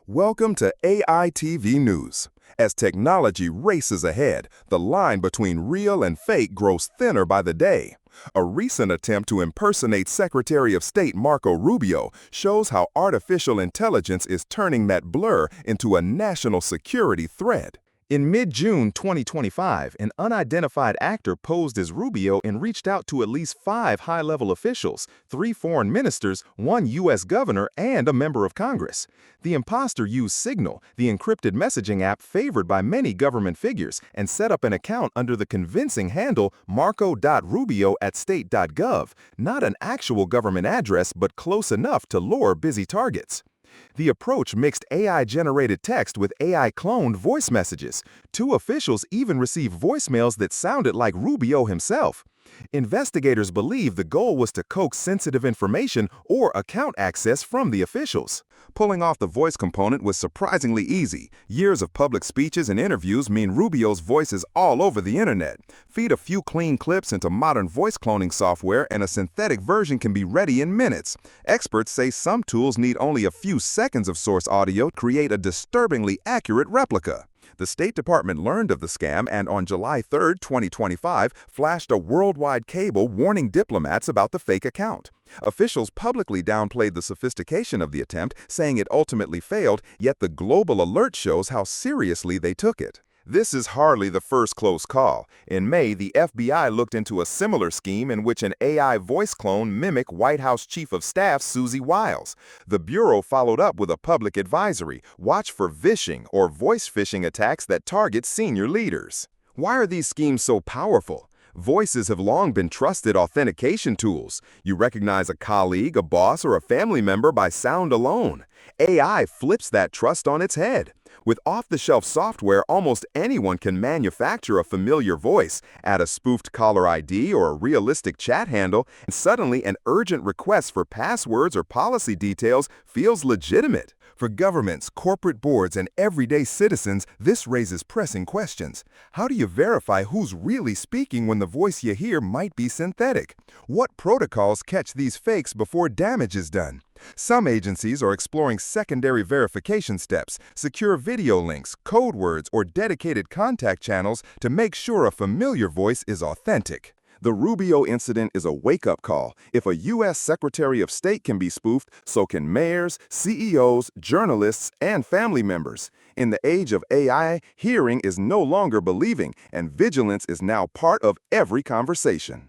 Welcome to AI TV News. As technology races ahead, the line between real and fake grows thinner by the day. A recent attempt to impersonate Secretary of State Marco Rubio shows how artificial intelligence is turning that blur into a national security threat. In mid-June 2025, an unidentified actor posed as Rubio and reached out to at least 5 high-level officials, 3 foreign ministers, 1 U.S. governor, and a member of Congress. The imposter used Signal, the encrypted messaging app favored by many government figures, and set up an account under the convincing handle marco.rubio@state.gov, not an actual government address but close enough to lure busy targets. The approach mixed AI-generated text with AI-cloned voice messages. 2 officials even received voicemails that sounded like Rubio himself. Investigators believe the goal was to coax sensitive information or account access from the officials. Pulling off the voice component was surprisingly easy. Years of public speeches and interviews mean Rubio's voice is all over the internet. Feed a few clean clips into modern voice cloning software and a synthetic version can be ready in minutes. Experts say some tools need only a few seconds of source audio to create a disturbingly accurate replica. The State Department learned of the scam and on July 3, 2025, flashed a worldwide cable warning diplomats about the fake account. Officials publicly downplayed the sophistication of the attempt, saying it ultimately failed, yet the global alert shows how seriously they took it. This is hardly the first close call. In May, the FBI looked into a similar scheme in which an AI voice clone mimicked White House Chief of Staff Susie Wiles. The Bureau followed up with a public advisory: watch for vishing or voice phishing attacks that target senior leaders. Why are these schemes so powerful? Voices have long been trusted authentication tools. You recognize a colleague, a boss, or a family member by sound alone. AI flips that trust on its head. With off-the-shelf software, almost anyone can manufacture a familiar voice, add a spoofed caller ID or a realistic chat handle, and suddenly an urgent request for passwords or policy details feels legitimate. For governments, corporate boards, and everyday citizens, this raises pressing questions. How do you verify who's really speaking when the voice you hear might be synthetic? What protocols catch these fakes before damage is done? Some agencies are exploring secondary verification steps, secure video links, code words, or dedicated contact channels to make sure a familiar voice is authentic. The Rubio incident is a wake-up call. If a U.S. Secretary of State can be spoofed, so can mayors, CEOs, journalists, and family members. In the age of AI, hearing is no longer believing, and vigilance is now part of every conversation.